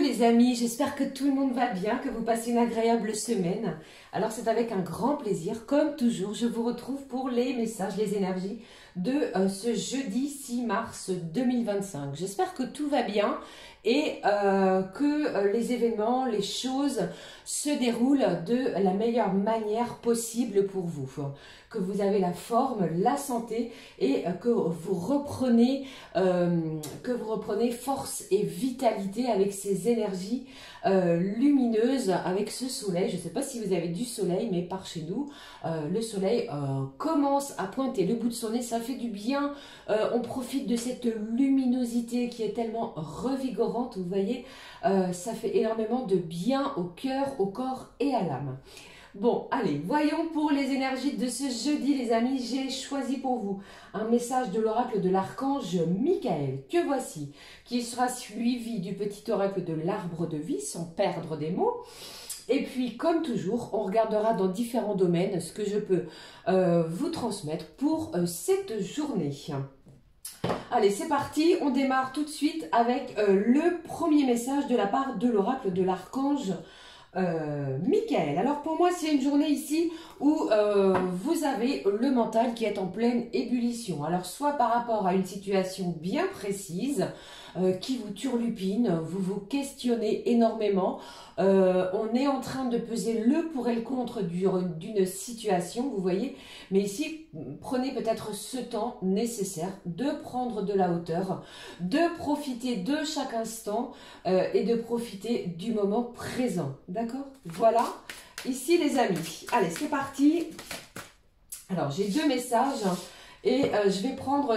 les amis, j'espère que tout le monde va bien, que vous passez une agréable semaine. Alors c'est avec un grand plaisir, comme toujours, je vous retrouve pour les messages, les énergies de ce jeudi 6 mars 2025. J'espère que tout va bien et que les événements, les choses se déroulent de la meilleure manière possible pour vous. Que vous avez la forme, la santé et que vous reprenez force et vitalité avec ces énergies lumineuses, avec ce soleil. Je ne sais pas si vous avez du soleil, mais par chez nous, le soleil commence à pointer le bout de son nez, ça fait du bien. On profite de cette luminosité qui est tellement revigorante, vous voyez, ça fait énormément de bien au cœur, au corps et à l'âme. Bon, allez, voyons pour les énergies de ce jeudi, les amis. J'ai choisi pour vous un message de l'oracle de l'archange Michael, que voici, qui sera suivi du petit oracle de l'arbre de vie, sans perdre des mots. Et puis, comme toujours, on regardera dans différents domaines ce que je peux vous transmettre pour cette journée. Allez, c'est parti, on démarre tout de suite avec le premier message de la part de l'oracle de l'archange Michael. Alors pour moi c'est une journée ici où vous avez le mental qui est en pleine ébullition. Alors soit par rapport à une situation bien précise qui vous turlupine, vous vous questionnez énormément, on est en train de peser le pour et le contre d'une situation, vous voyez, mais ici prenez peut-être ce temps nécessaire de prendre de la hauteur, de profiter de chaque instant et de profiter du moment présent, d'accord? Voilà, ici les amis, allez c'est parti. Alors j'ai deux messages et je vais prendre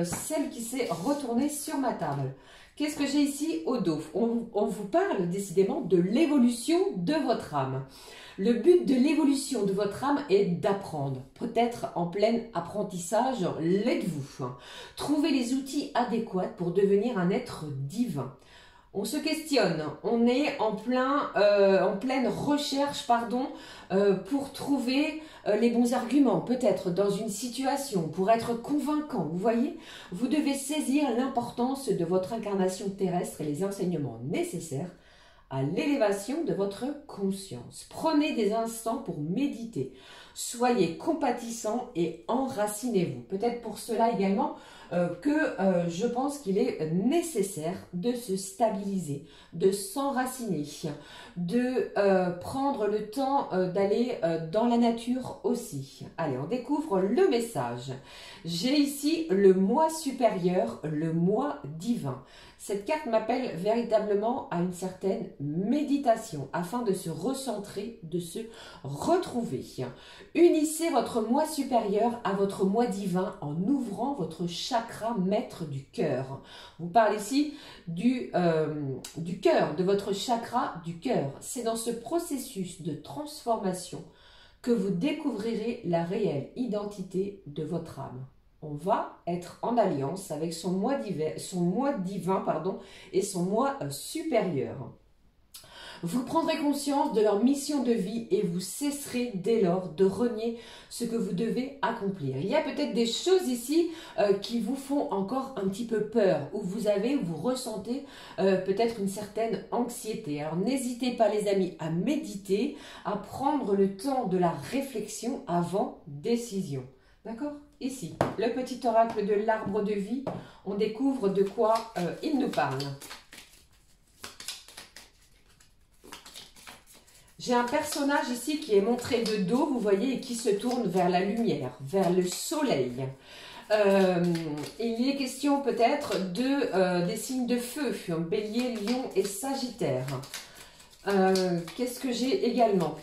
celle qui s'est retournée sur ma table. Qu'est-ce que j'ai ici au dos? On vous parle décidément de l'évolution de votre âme. Le but de l'évolution de votre âme est d'apprendre. Peut-être en plein apprentissage, l'êtes-vous. Trouvez les outils adéquats pour devenir un être divin. On se questionne, on est en pleine recherche pour trouver les bons arguments, peut-être dans une situation, pour être convaincant. Vous voyez, vous devez saisir l'importance de votre incarnation terrestre et les enseignements nécessaires à l'élévation de votre conscience. Prenez des instants pour méditer. Soyez compatissant et enracinez-vous. Peut-être pour cela également je pense qu'il est nécessaire de se stabiliser, de s'enraciner, de prendre le temps d'aller dans la nature aussi. Allez, on découvre le message. J'ai ici le moi supérieur, le moi divin. Cette carte m'appelle véritablement à une certaine méditation afin de se recentrer, de se retrouver. Unissez votre moi supérieur à votre moi divin en ouvrant votre chakra maître du cœur. On parle ici du cœur, de votre chakra du cœur. C'est dans ce processus de transformation que vous découvrirez la réelle identité de votre âme. On va être en alliance avec son moi divin et son moi supérieur. Vous prendrez conscience de leur mission de vie et vous cesserez dès lors de renier ce que vous devez accomplir. Il y a peut-être des choses ici qui vous font encore un petit peu peur, où vous ressentez peut-être une certaine anxiété. Alors n'hésitez pas les amis à méditer, à prendre le temps de la réflexion avant décision. D'accord? Ici, le petit oracle de l'arbre de vie, on découvre de quoi il nous parle. J'ai un personnage ici qui est montré de dos, vous voyez, et qui se tourne vers la lumière, vers le soleil. Il est question peut-être des signes de feu, Bélier, Lion et Sagittaire. Qu'est-ce que j'ai également?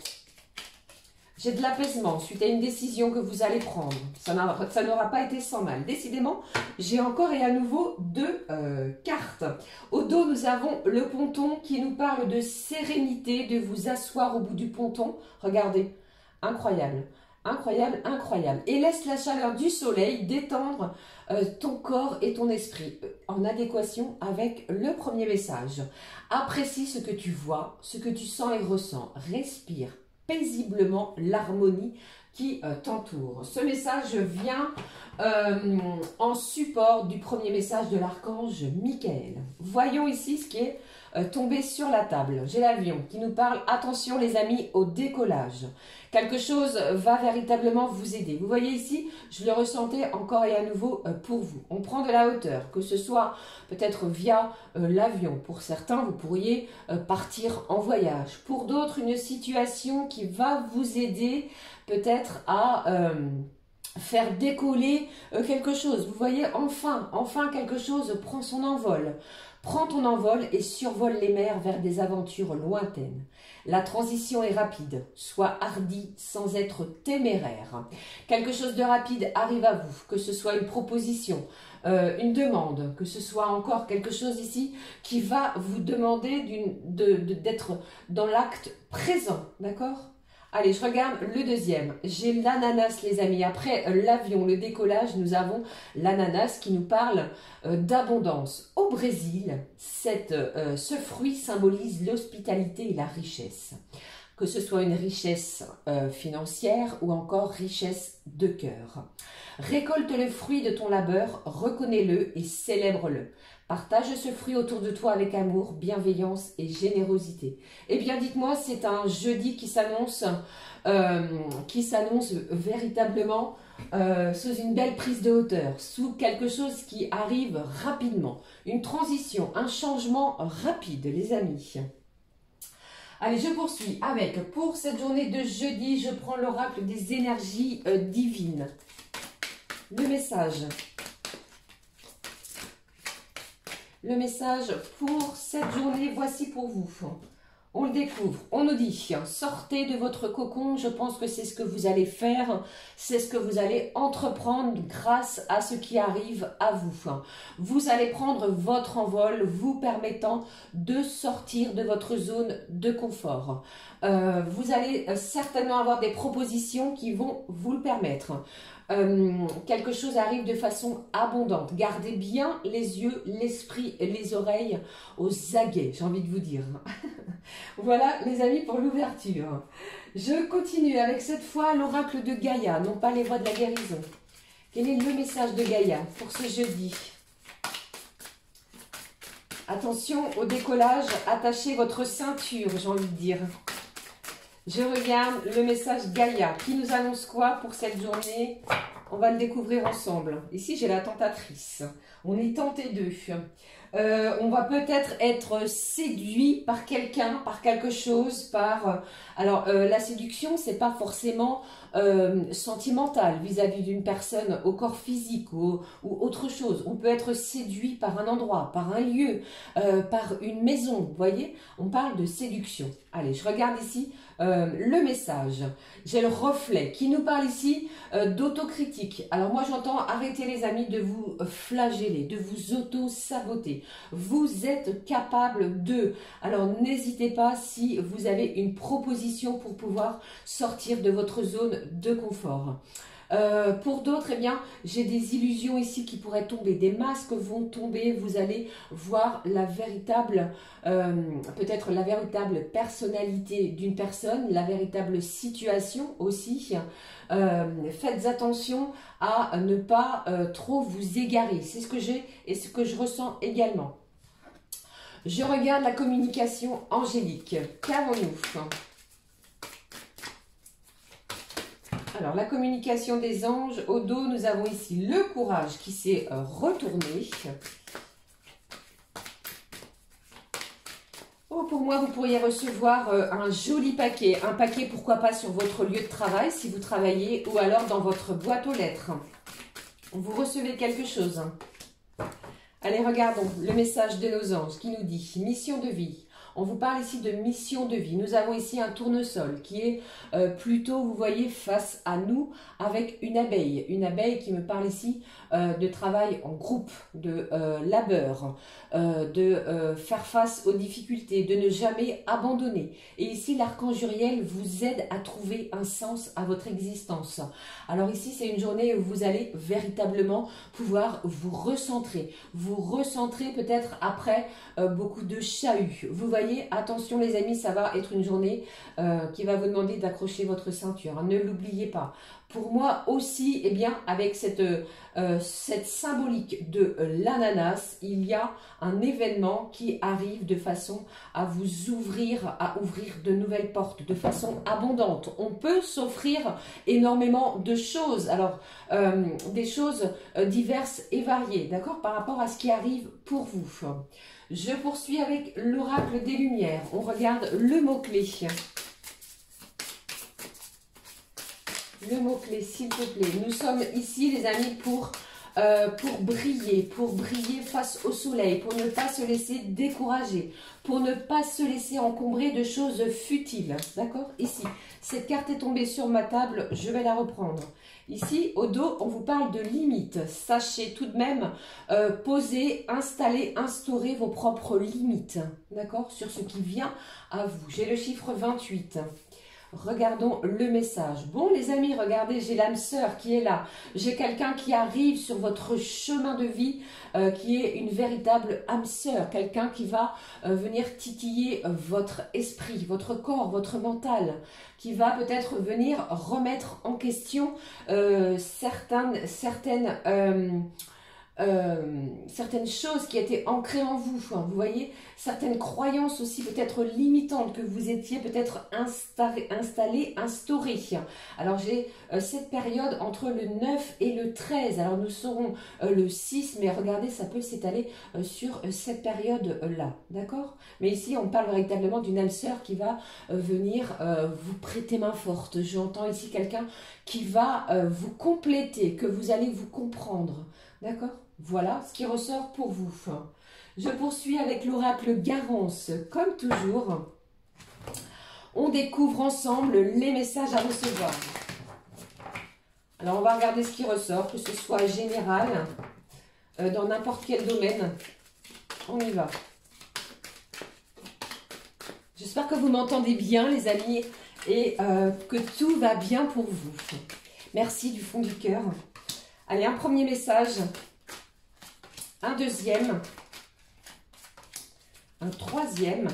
J'ai de l'apaisement suite à une décision que vous allez prendre. Ça n'aura pas été sans mal. Décidément, j'ai encore et à nouveau deux cartes. Au dos, nous avons le ponton qui nous parle de sérénité, de vous asseoir au bout du ponton. Regardez, incroyable, incroyable, incroyable. Et laisse la chaleur du soleil détendre ton corps et ton esprit en adéquation avec le premier message. Apprécie ce que tu vois, ce que tu sens et ressens. Respire paisiblement l'harmonie qui t'entourent. Ce message vient en support du premier message de l'archange Michael. Voyons ici ce qui est tombé sur la table. J'ai l'avion qui nous parle, attention les amis, au décollage. Quelque chose va véritablement vous aider. Vous voyez ici, je le ressentais encore et à nouveau pour vous. On prend de la hauteur, que ce soit peut-être via l'avion. Pour certains, vous pourriez partir en voyage. Pour d'autres, une situation qui va vous aider peut-être à faire décoller quelque chose. Vous voyez, enfin quelque chose prend son envol. Prends ton envol et survole les mers vers des aventures lointaines. La transition est rapide, sois hardi sans être téméraire. Quelque chose de rapide arrive à vous, que ce soit une proposition, une demande, que ce soit encore quelque chose ici qui va vous demander d'être dans l'acte présent, d'accord ? Allez, je regarde le deuxième. J'ai l'ananas, les amis. Après l'avion, le décollage, nous avons l'ananas qui nous parle d'abondance. Au Brésil, ce fruit symbolise l'hospitalité et la richesse. Que ce soit une richesse financière ou encore richesse de cœur. Récolte le fruit de ton labeur, reconnais-le et célèbre-le. Partage ce fruit autour de toi avec amour, bienveillance et générosité. Eh bien, dites-moi, c'est un jeudi qui s'annonce véritablement sous une belle prise de hauteur, sous quelque chose qui arrive rapidement. Une transition, un changement rapide, les amis. Allez, je poursuis avec, pour cette journée de jeudi, je prends l'oracle des énergies divines. Le message. Le message pour cette journée, voici pour vous. On le découvre, on nous dit, sortez de votre cocon, je pense que c'est ce que vous allez faire, c'est ce que vous allez entreprendre grâce à ce qui arrive à vous. Vous allez prendre votre envol, vous permettant de sortir de votre zone de confort. Vous allez certainement avoir des propositions qui vont vous le permettre. Quelque chose arrive de façon abondante. Gardez bien les yeux, l'esprit et les oreilles aux aguets, j'ai envie de vous dire. Voilà les amis pour l'ouverture. Je continue avec cette fois l'oracle de Gaïa, non pas les voies de la guérison. Quel est le message de Gaïa pour ce jeudi? Attention au décollage, attachez votre ceinture, j'ai envie de dire. Je regarde le message Gaïa qui nous annonce quoi pour cette journée? On va le découvrir ensemble. Ici, j'ai la tentatrice. On est tenté d'eux. On va peut-être être séduit par quelqu'un, par quelque chose, par... Alors, la séduction, c'est pas forcément sentimental vis-à-vis d'une personne au corps physique ou autre chose. On peut être séduit par un endroit, par un lieu, par une maison. Vous voyez, on parle de séduction. Allez, je regarde ici le message. J'ai le reflet qui nous parle ici d'autocritique. Alors moi j'entends arrêter les amis de vous flageller, de vous auto-saboter. Vous êtes capable de. Alors n'hésitez pas si vous avez une proposition pour pouvoir sortir de votre zone de confort. Pour d'autres, eh bien, j'ai des illusions ici qui pourraient tomber, des masques vont tomber, vous allez voir la véritable, peut-être la véritable personnalité d'une personne, la véritable situation aussi. Faites attention à ne pas trop vous égarer, c'est ce que j'ai et ce que je ressens également. Je regarde la communication angélique, qu'avons-nous ? Alors, la communication des anges, au dos, nous avons ici le courage qui s'est retourné. Oh, pour moi, vous pourriez recevoir un joli paquet. Un paquet, pourquoi pas, sur votre lieu de travail, si vous travaillez, ou alors dans votre boîte aux lettres. Vous recevez quelque chose. Allez, regardons le message de nos anges qui nous dit « Mission de vie ». On vous parle ici de mission de vie. Nous avons ici un tournesol qui est plutôt, vous voyez, face à nous avec une abeille. Une abeille qui me parle ici de travail en groupe, de labeur, de faire face aux difficultés, de ne jamais abandonner. Et ici, l'archange Uriel vous aide à trouver un sens à votre existence. Alors ici, c'est une journée où vous allez véritablement pouvoir vous recentrer. Vous recentrer peut-être après beaucoup de chahuts. Vous voyez voyez, attention les amis, ça va être une journée qui va vous demander d'accrocher votre ceinture. Hein, ne l'oubliez pas. Pour moi aussi, eh bien, avec cette symbolique de l'ananas, il y a un événement qui arrive de façon à vous ouvrir, à ouvrir de nouvelles portes de façon abondante. On peut s'offrir énormément de choses, alors des choses diverses et variées, d'accord, par rapport à ce qui arrive pour vous. Je poursuis avec l'oracle des Lumières. On regarde le mot-clé. Le mot-clé, s'il vous plaît. Nous sommes ici, les amis, pour briller face au soleil, pour ne pas se laisser décourager, pour ne pas se laisser encombrer de choses futiles. D'accord? Ici, cette carte est tombée sur ma table, je vais la reprendre. Ici, au dos, on vous parle de limites. Sachez tout de même poser, installer, instaurer vos propres limites. D'accord? Sur ce qui vient à vous. J'ai le chiffre 28. Regardons le message. Bon les amis, regardez, j'ai l'âme sœur qui est là. J'ai quelqu'un qui arrive sur votre chemin de vie, qui est une véritable âme sœur. Quelqu'un qui va venir titiller votre esprit, votre corps, votre mental. Qui va peut-être venir remettre en question certaines choses qui étaient ancrées en vous, hein, vous voyez, certaines croyances aussi peut-être limitantes que vous étiez peut-être instaurées. Alors j'ai cette période entre le 9 et le 13, alors nous serons le 6, mais regardez, ça peut s'étaler sur cette période-là, d'accord? Mais ici, on parle véritablement d'une âme sœur qui va venir vous prêter main forte. J'entends ici quelqu'un qui va vous compléter, que vous allez vous comprendre, d'accord? Voilà ce qui ressort pour vous. Je poursuis avec l'oracle Garance. Comme toujours, on découvre ensemble les messages à recevoir. Alors, on va regarder ce qui ressort, que ce soit général, dans n'importe quel domaine. On y va. J'espère que vous m'entendez bien, les amis, et que tout va bien pour vous. Merci du fond du cœur. Allez, un premier message. Un deuxième, un troisième,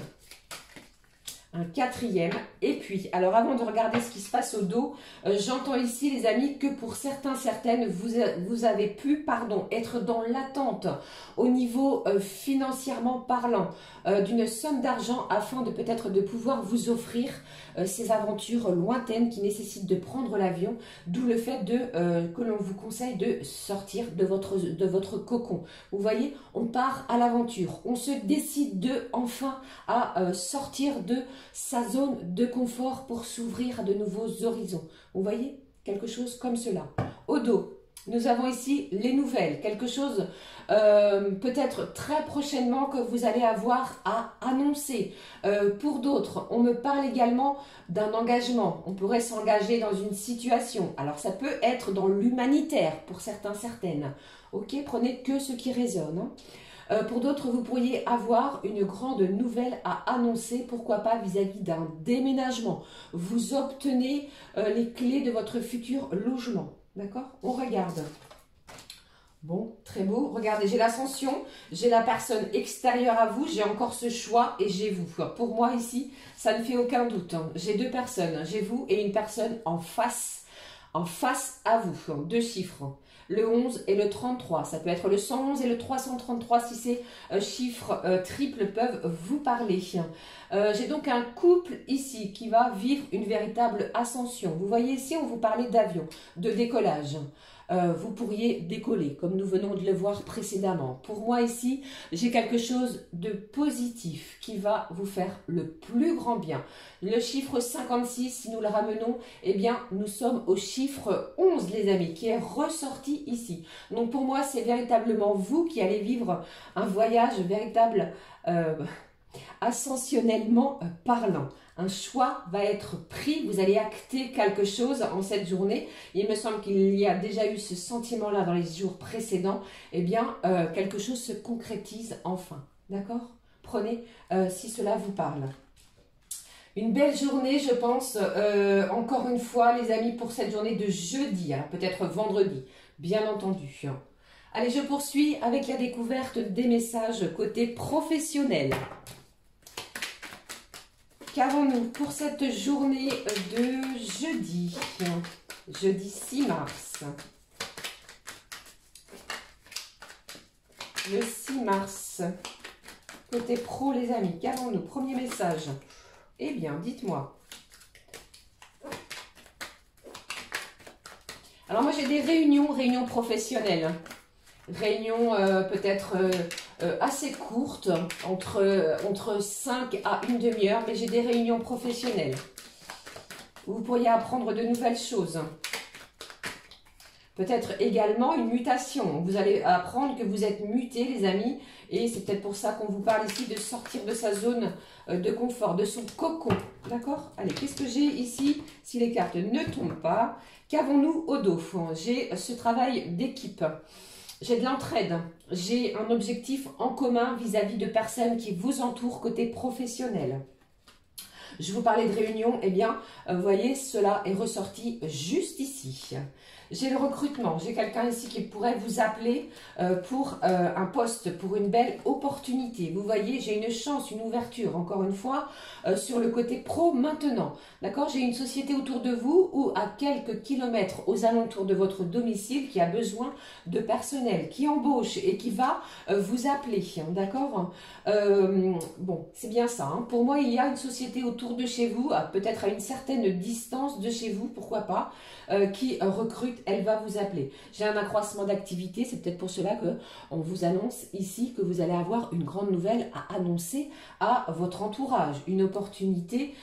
un quatrième, et puis, alors avant de regarder ce qui se passe au dos, j'entends ici les amis que pour certains, certaines, vous avez pu, être dans l'attente au niveau financièrement parlant d'une somme d'argent afin de peut-être de pouvoir vous offrir ces aventures lointaines qui nécessitent de prendre l'avion, d'où le fait que l'on vous conseille de sortir de votre cocon. Vous voyez, on part à l'aventure, on se décide enfin à sortir de sa zone de confort pour s'ouvrir à de nouveaux horizons. Vous voyez, quelque chose comme cela. Au dos, nous avons ici les nouvelles, quelque chose peut-être très prochainement que vous allez avoir à annoncer. Pour d'autres, on me parle également d'un engagement. On pourrait s'engager dans une situation. Alors ça peut être dans l'humanitaire pour certains, certaines. Ok, prenez que ce qui résonne. Hein. Pour d'autres, vous pourriez avoir une grande nouvelle à annoncer, pourquoi pas vis-à-vis d'un déménagement. Vous obtenez les clés de votre futur logement. D'accord? On regarde. Bon, très beau. Regardez, j'ai l'ascension, j'ai la personne extérieure à vous, j'ai encore ce choix et j'ai vous. Pour moi ici, ça ne fait aucun doute. Hein. J'ai deux personnes, j'ai vous et une personne en face à vous. Deux chiffres. Le 11 et le 33. Ça peut être le 111 et le 333 si ces chiffres triples peuvent vous parler. J'ai donc un couple ici qui va vivre une véritable ascension. Vous voyez ici, on vous parlait d'avion, de décollage. Vous pourriez décoller, comme nous venons de le voir précédemment. Pour moi ici, j'ai quelque chose de positif qui va vous faire le plus grand bien. Le chiffre 56, si nous le ramenons, eh bien, nous sommes au chiffre 11, les amis, qui est ressorti ici. Donc pour moi, c'est véritablement vous qui allez vivre un voyage véritable, ascensionnellement parlant. Un choix va être pris, vous allez acter quelque chose en cette journée. Il me semble qu'il y a déjà eu ce sentiment-là dans les jours précédents. Eh bien, quelque chose se concrétise enfin. D'accord? Prenez si cela vous parle. Une belle journée, je pense, encore une fois, les amis, pour cette journée de jeudi. Alors peut-être vendredi, bien entendu. Allez, je poursuis avec la découverte des messages côté professionnel. qu'avons-nous pour cette journée de jeudi, jeudi 6 mars. Le 6 mars, côté pro les amis, qu'avons-nous? Premier message. Eh bien, dites-moi. Alors moi j'ai des réunions professionnelles. Réunions peut-être assez courtes, entre 5 à une demi-heure, mais j'ai des réunions professionnelles. Vous pourriez apprendre de nouvelles choses. Peut-être également une mutation. Vous allez apprendre que vous êtes muté, les amis. Et c'est peut-être pour ça qu'on vous parle ici de sortir de sa zone de confort, de son cocon. D'accord? Allez, qu'est-ce que j'ai ici? Si les cartes ne tombent pas, qu'avons-nous au dos? J'ai ce travail d'équipe. J'ai de l'entraide. J'ai un objectif en commun vis-à-vis de personnes qui vous entourent côté professionnel. Je vous parlais de réunion, eh bien, vous voyez, cela est ressorti juste ici. J'ai le recrutement, j'ai quelqu'un ici qui pourrait vous appeler pour un poste, pour une belle opportunité. Vous voyez, j'ai une chance, une ouverture, encore une fois, sur le côté pro maintenant. D'accord? J'ai une société autour de vous ou à quelques kilomètres aux alentours de votre domicile qui a besoin de personnel, qui embauche et qui va vous appeler. D'accord? Bon, c'est bien ça. Hein. Pour moi, il y a une société autour de chez vous, peut-être à une certaine distance de chez vous, pourquoi pas, qui recrute, elle va vous appeler. J'ai un accroissement d'activité, c'est peut-être pour cela que on vous annonce ici que vous allez avoir une grande nouvelle à annoncer à votre entourage. Une opportunité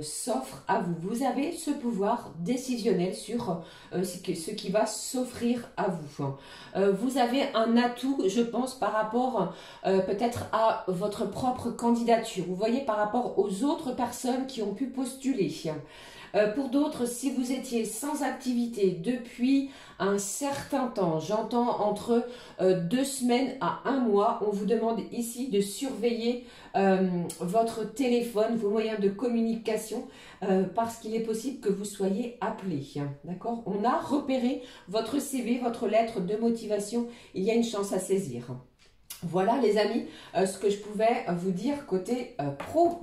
s'offre à vous. Vous avez ce pouvoir décisionnel sur ce qui va s'offrir à vous. Vous avez un atout, je pense, par rapport peut-être à votre propre candidature. Vous voyez, par rapport aux autres personnes qui ont pu postuler. Pour d'autres, si vous étiez sans activité depuis un certain temps, j'entends entre 2 semaines à 1 mois, on vous demande ici de surveiller votre téléphone, vos moyens de communication, parce qu'il est possible que vous soyez appelé. D'accord? On a repéré votre CV, votre lettre de motivation, il y a une chance à saisir. Voilà les amis, ce que je pouvais vous dire côté pro.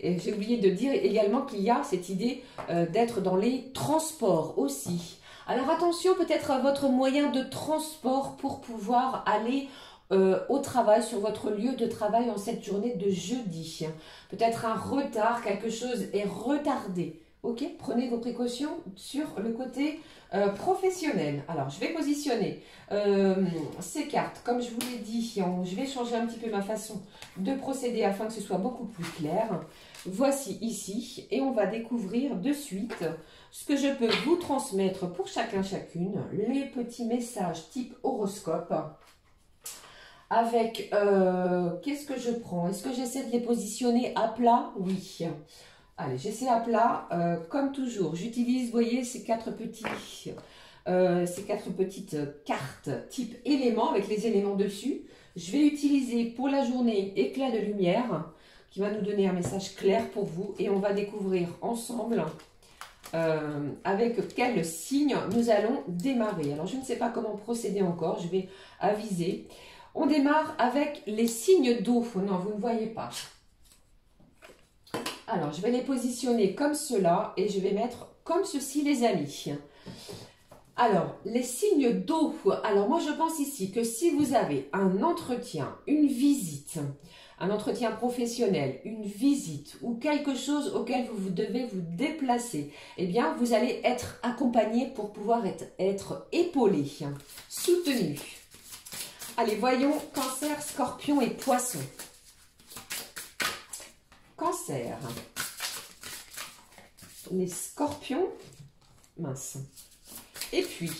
Et j'ai oublié de dire également qu'il y a cette idée d'être dans les transports aussi. Alors attention peut-être à votre moyen de transport pour pouvoir aller au travail, sur votre lieu de travail en cette journée de jeudi. Peut-être un retard, quelque chose est retardé. Ok, prenez vos précautions sur le côté professionnel. Alors, je vais positionner ces cartes. Comme je vous l'ai dit, je vais changer un petit peu ma façon de procéder afin que ce soit beaucoup plus clair. Voici ici, et on va découvrir de suite ce que je peux vous transmettre pour chacun, chacune, les petits messages type horoscope. Avec, qu'est-ce que je prends? Est-ce que j'essaie de les positionner à plat? Oui. Allez, j'essaie à plat, comme toujours. J'utilise, vous voyez, ces quatre petites cartes type éléments avec les éléments dessus. Je vais utiliser pour la journée éclat de lumière qui va nous donner un message clair pour vous. Et on va découvrir ensemble avec quel signe nous allons démarrer. Alors, je ne sais pas comment procéder encore. Je vais aviser. On démarre avec les signes d'eau. Non, vous ne voyez pas. Alors, je vais les positionner comme cela et je vais mettre comme ceci, les amis. Alors, les signes d'eau. Alors, moi, je pense ici que si vous avez un entretien, une visite, un entretien professionnel, une visite ou quelque chose auquel vous devez vous déplacer, eh bien, vous allez être accompagné pour pouvoir être épaulé, soutenu. Allez, voyons Cancer, Scorpion et Poisson. Cancer. Les Scorpions. Mince. Et puis,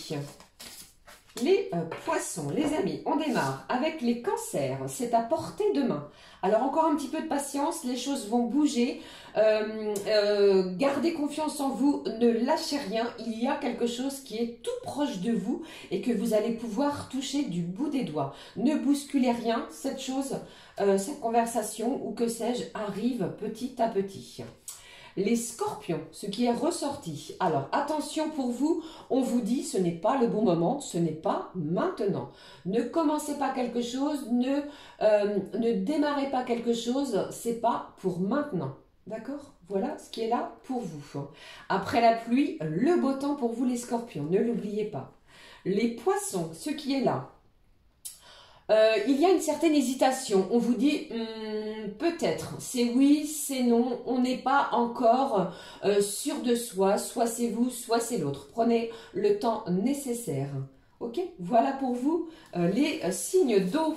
les Poissons. Les amis, on démarre avec les Cancers. C'est à portée de main. Alors, encore un petit peu de patience. Les choses vont bouger. Gardez confiance en vous. Ne lâchez rien. Il y a quelque chose qui est tout proche de vous et que vous allez pouvoir toucher du bout des doigts. Ne bousculez rien. Cette chose, cette conversation ou que sais-je arrive petit à petit. Les Scorpions, ce qui est ressorti. Alors, attention pour vous, on vous dit ce n'est pas le bon moment, ce n'est pas maintenant. Ne commencez pas quelque chose, ne démarrez pas quelque chose, c'est pas pour maintenant. D'accord? Voilà ce qui est là pour vous. Après la pluie, le beau temps pour vous les scorpions, ne l'oubliez pas. Les poissons, ce qui est là. Il y a une certaine hésitation. On vous dit peut-être, c'est oui, c'est non. On n'est pas encore sûr de soi. Soit c'est vous, soit c'est l'autre. Prenez le temps nécessaire. Ok? Voilà pour vous les signes d'eau.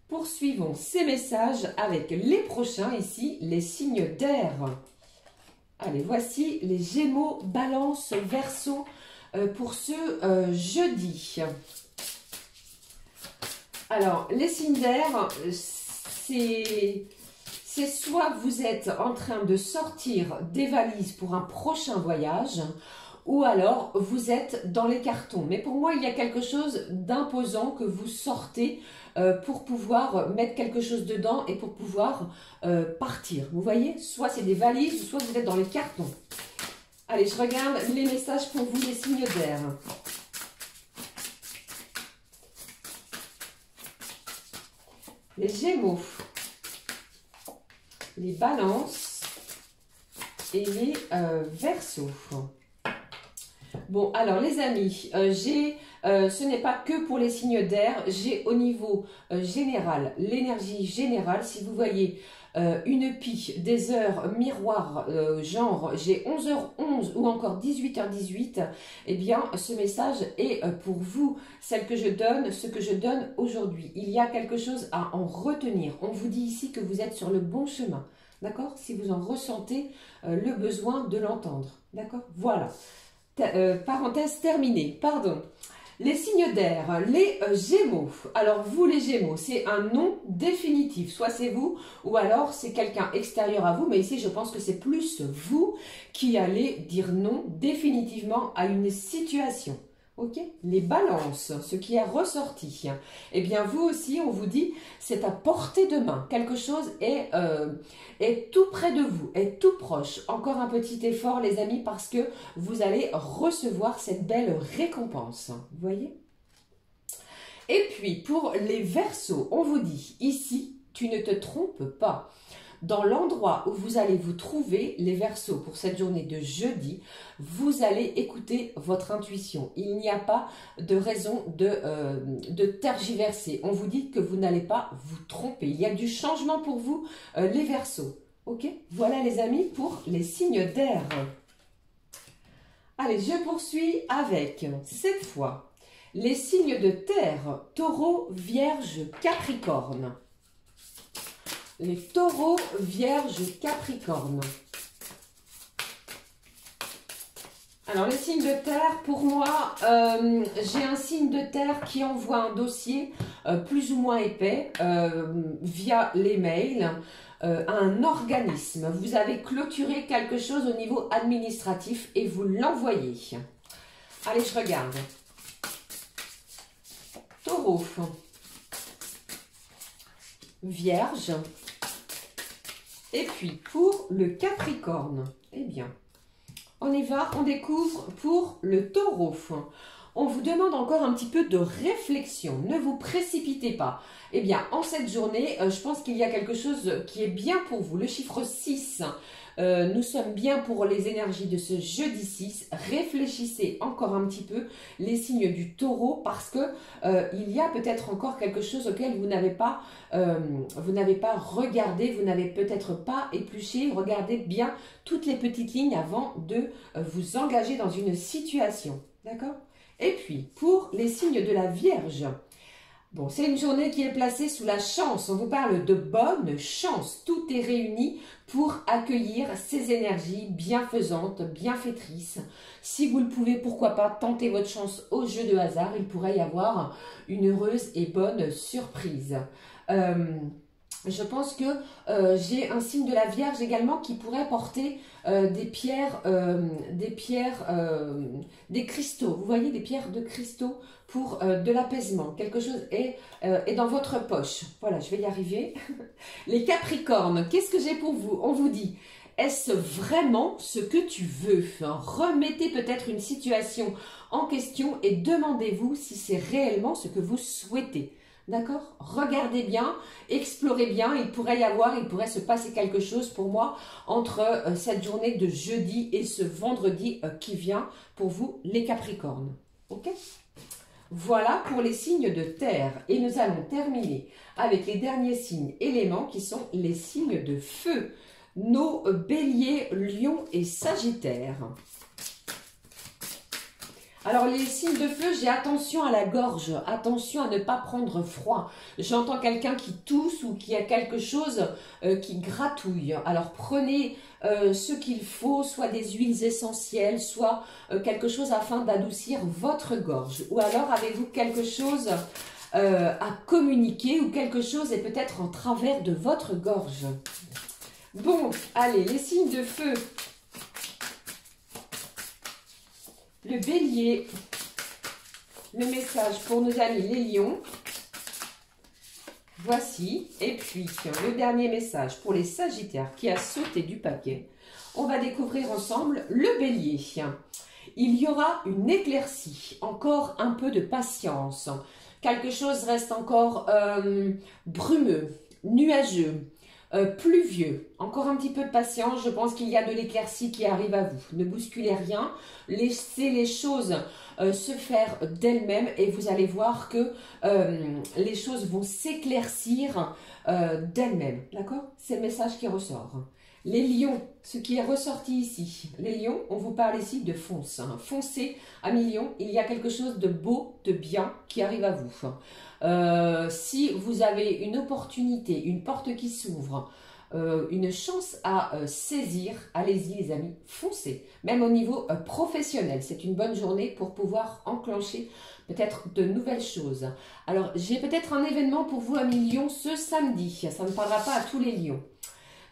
Poursuivons ces messages avec les prochains ici, les signes d'air. Allez, voici les Gémeaux, Balance, Verseau pour ce jeudi. Alors, les signes d'air, c'est soit vous êtes en train de sortir des valises pour un prochain voyage, ou alors vous êtes dans les cartons. Mais pour moi, il y a quelque chose d'imposant que vous sortez pour pouvoir mettre quelque chose dedans et pour pouvoir partir. Vous voyez? Soit c'est des valises, soit vous êtes dans les cartons. Allez, je regarde les messages pour vous, les signes d'air. Les Gémeaux, les Balances et les Verseaux. Bon, alors les amis, ce n'est pas que pour les signes d'air, j'ai au niveau général, l'énergie générale, si vous voyez une pie, des heures miroirs, genre j'ai 11h11 ou encore 18h18, eh bien ce message est pour vous, celle que je donne, ce que je donne aujourd'hui. Il y a quelque chose à en retenir. On vous dit ici que vous êtes sur le bon chemin, d'accord? Si vous en ressentez le besoin de l'entendre, d'accord? Voilà. Parenthèse terminée, pardon. Les signes d'air, les Gémeaux. Alors vous les Gémeaux, c'est un non définitif. Soit c'est vous, ou alors c'est quelqu'un extérieur à vous. Mais ici, je pense que c'est plus vous qui allez dire non définitivement à une situation. Ok? Les Balances, ce qui est ressorti. Eh bien, vous aussi, on vous dit, c'est à portée de main. Quelque chose est tout près de vous, est tout proche. Encore un petit effort, les amis, parce que vous allez recevoir cette belle récompense. Vous voyez? Et puis, pour les Verseaux, on vous dit, ici, tu ne te trompes pas. Dans l'endroit où vous allez vous trouver, les Verseaux, pour cette journée de jeudi, vous allez écouter votre intuition. Il n'y a pas de raison de tergiverser. On vous dit que vous n'allez pas vous tromper. Il y a du changement pour vous, les Verseaux. Ok? Voilà les amis pour les signes d'air. Allez, je poursuis avec, cette fois, les signes de terre, Taureau, Vierge, Capricorne. Les Taureaux, Vierge, Capricorne. Alors, les signes de terre, pour moi, j'ai un signe de terre qui envoie un dossier plus ou moins épais via les mails à un organisme. Vous avez clôturé quelque chose au niveau administratif et vous l'envoyez. Allez, je regarde. Taureau, Vierge. Et puis, pour le Capricorne, eh bien, on y va, on découvre pour le Taureau. On vous demande encore un petit peu de réflexion. Ne vous précipitez pas. Eh bien, en cette journée, je pense qu'il y a quelque chose qui est bien pour vous. Le chiffre 6, nous sommes bien pour les énergies de ce jeudi 6. Réfléchissez encore un petit peu les signes du Taureau parce que il y a peut-être encore quelque chose auquel vous n'avez pas regardé, vous n'avez peut-être pas épluché. Regardez bien toutes les petites lignes avant de vous engager dans une situation. D'accord? Et puis, pour les signes de la Vierge, bon, c'est une journée qui est placée sous la chance. On vous parle de bonne chance. Tout est réuni pour accueillir ces énergies bienfaisantes, bienfaitrices. Si vous le pouvez, pourquoi pas tenter votre chance au jeu de hasard. Il pourrait y avoir une heureuse et bonne surprise. Je pense que j'ai un signe de la Vierge également qui pourrait porter des cristaux. Vous voyez, des pierres de cristaux pour de l'apaisement. Quelque chose est dans votre poche. Voilà, je vais y arriver. Les Capricornes, qu'est-ce que j'ai pour vous? On vous dit, est-ce vraiment ce que tu veux? Remettez peut-être une situation en question et demandez-vous si c'est réellement ce que vous souhaitez. D'accord? Regardez bien, explorez bien, il pourrait se passer quelque chose pour moi entre cette journée de jeudi et ce vendredi qui vient pour vous les Capricornes. Ok? Voilà pour les signes de terre et nous allons terminer avec les derniers signes éléments qui sont les signes de feu, nos béliers, lions et sagittaires. Alors les signes de feu, j'ai attention à la gorge, attention à ne pas prendre froid. J'entends quelqu'un qui tousse ou qui a quelque chose qui gratouille. Alors prenez ce qu'il faut, soit des huiles essentielles, soit quelque chose afin d'adoucir votre gorge. Ou alors avez-vous quelque chose à communiquer ou quelque chose est peut-être en travers de votre gorge. Bon, allez, les signes de feu. Le bélier, le message pour nos amis les lions, voici, et puis le dernier message pour les sagittaires qui a sauté du paquet, on va découvrir ensemble le bélier. Il y aura une éclaircie, encore un peu de patience, quelque chose reste encore brumeux, nuageux, pluvieux, encore un petit peu de patience, je pense qu'il y a de l'éclaircie qui arrive à vous. Ne bousculez rien, laissez les choses se faire d'elles-mêmes et vous allez voir que les choses vont s'éclaircir d'elles-mêmes, d'accord? C'est le message qui ressort. Les lions, ce qui est ressorti ici, les lions, on vous parle ici de fonce. Hein. Foncez, amis lions, il y a quelque chose de beau, de bien qui arrive à vous. Si vous avez une opportunité, une porte qui s'ouvre, une chance à saisir, allez-y les amis, foncez. Même au niveau professionnel, c'est une bonne journée pour pouvoir enclencher peut-être de nouvelles choses. Alors, j'ai peut-être un événement pour vous, amis lions, ce samedi. Ça ne parlera pas à tous les lions.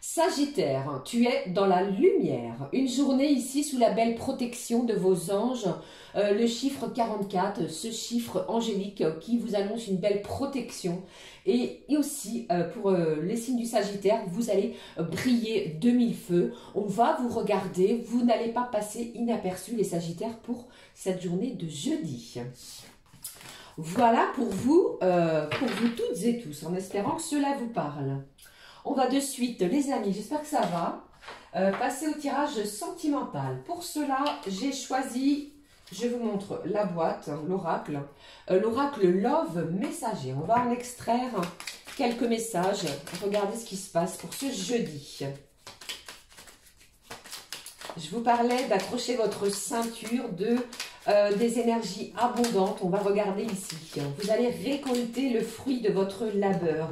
Sagittaire, tu es dans la lumière. Une journée ici sous la belle protection de vos anges. Le chiffre 44, ce chiffre angélique qui vous annonce une belle protection. Et aussi, pour les signes du Sagittaire, vous allez briller de mille feux. On va vous regarder. Vous n'allez pas passer inaperçu, les Sagittaires, pour cette journée de jeudi. Voilà pour vous toutes et tous, en espérant que cela vous parle. On va de suite, les amis, j'espère que ça va, passer au tirage sentimental. Pour cela, j'ai choisi, je vous montre la boîte, l'oracle, l'oracle Love Messager. On va en extraire quelques messages. Regardez ce qui se passe pour ce jeudi. Je vous parlais d'accrocher votre ceinture des énergies abondantes. On va regarder ici. Vous allez récolter le fruit de votre labeur.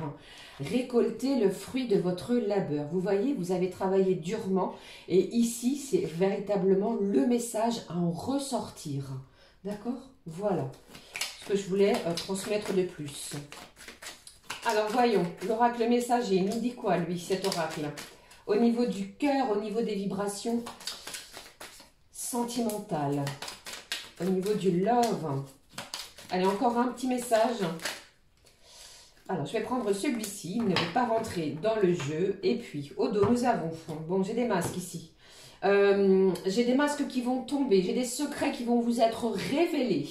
Récoltez le fruit de votre labeur. Vous voyez, vous avez travaillé durement et ici, c'est véritablement le message à en ressortir. D'accord? Voilà ce que je voulais transmettre de plus. Alors, voyons, l'oracle messager, il nous dit quoi, lui, cet oracle? Au niveau du cœur, au niveau des vibrations sentimentales, au niveau du love. Allez, encore un petit message. Alors, je vais prendre celui-ci, il ne veut pas rentrer dans le jeu. Et puis, au dos, nous avons, bon, j'ai des masques ici. J'ai des masques qui vont tomber, j'ai des secrets qui vont vous être révélés.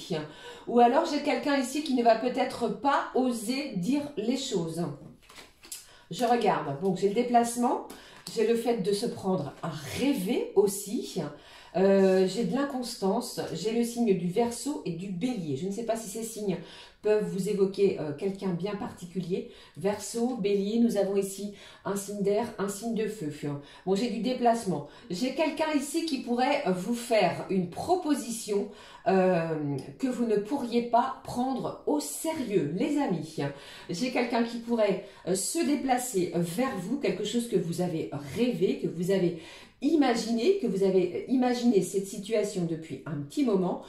Ou alors, j'ai quelqu'un ici qui ne va peut-être pas oser dire les choses. Je regarde, bon, j'ai le déplacement, j'ai le fait de se prendre à rêver aussi. J'ai de l'inconstance, j'ai le signe du Verseau et du Bélier. Je ne sais pas si ces signes peuvent vous évoquer quelqu'un bien particulier. Verseau, Bélier, nous avons ici un signe d'air, un signe de feu. Bon, j'ai du déplacement. J'ai quelqu'un ici qui pourrait vous faire une proposition que vous ne pourriez pas prendre au sérieux, les amis. J'ai quelqu'un qui pourrait se déplacer vers vous, quelque chose que vous avez rêvé, que vous avez imaginé, que vous avez imaginé cette situation depuis un petit moment.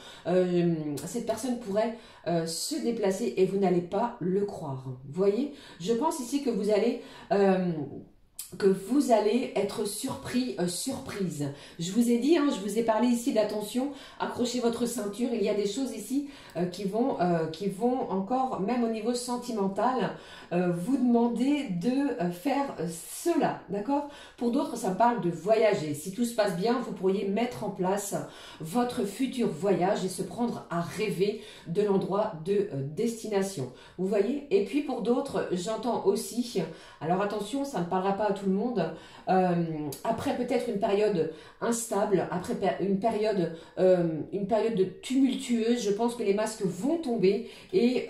Cette personne pourrait se déplacer et vous n'allez pas le croire. Vous voyez, je pense ici que vous allez que vous allez être surpris, surprise. Je vous ai dit, hein, je vous ai parlé ici d'attention, accrochez votre ceinture, il y a des choses ici qui vont encore, même au niveau sentimental, vous demander de faire cela, d'accord? Pour d'autres, ça parle de voyager. Si tout se passe bien, vous pourriez mettre en place votre futur voyage et se prendre à rêver de l'endroit de destination. Vous voyez? Et puis pour d'autres, j'entends aussi, alors attention, ça ne parlera pas à tout le monde, après peut-être une période instable, après une période de tumultueuse, je pense que les masques vont tomber et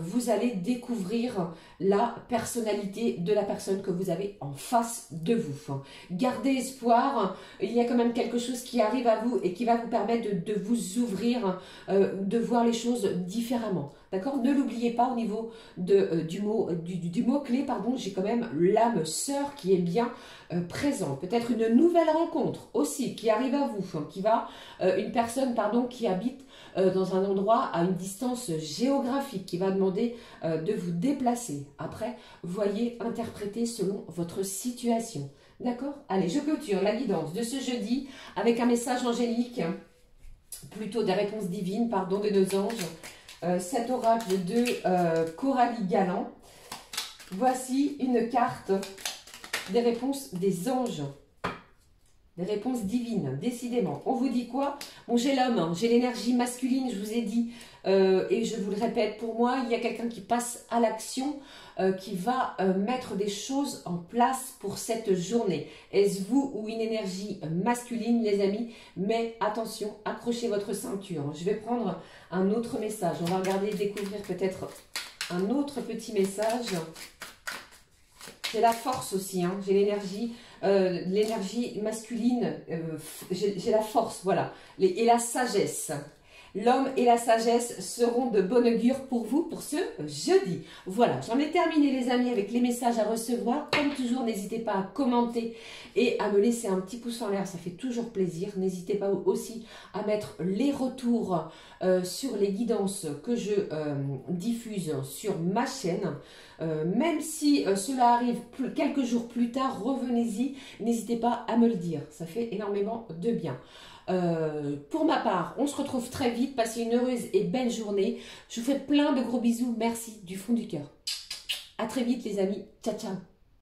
vous allez découvrir la personnalité de la personne que vous avez en face de vous. Gardez espoir, il y a quand même quelque chose qui arrive à vous et qui va vous permettre de vous ouvrir, de voir les choses différemment. D'accord? Ne l'oubliez pas au niveau du mot-clé, pardon, j'ai quand même l'âme sœur qui est bien présente. Peut-être une nouvelle rencontre aussi qui arrive à vous, qui va, une personne pardon, qui habite dans un endroit à une distance géographique, qui va demander de vous déplacer. Après, voyez, interpréter selon votre situation. D'accord? Allez, je clôture la guidance de ce jeudi avec un message angélique, plutôt des réponses divines, pardon, de nos anges. Cet oracle de Coralie Galland. Voici une carte des réponses des anges. Des réponses divines, décidément. On vous dit quoi? Bon, j'ai l'homme, hein, j'ai l'énergie masculine, je vous ai dit, et je vous le répète, pour moi, il y a quelqu'un qui passe à l'action, qui va mettre des choses en place pour cette journée. Est-ce vous ou une énergie masculine, les amis? Mais attention, accrochez votre ceinture. Je vais prendre un autre message. On va regarder, découvrir peut-être un autre petit message. J'ai la force aussi, hein. J'ai l'énergie masculine, j'ai la force, voilà, et la sagesse. L'homme et la sagesse seront de bon augure pour vous pour ce jeudi. Voilà, j'en ai terminé les amis avec les messages à recevoir. Comme toujours, n'hésitez pas à commenter et à me laisser un petit pouce en l'air, ça fait toujours plaisir. N'hésitez pas aussi à mettre les retours sur les guidances que je diffuse sur ma chaîne. Même si cela arrive quelques jours plus tard, revenez-y, n'hésitez pas à me le dire, ça fait énormément de bien. Pour ma part, on se retrouve très vite, passez une heureuse et belle journée, je vous fais plein de gros bisous, merci du fond du cœur. À très vite les amis, ciao ciao.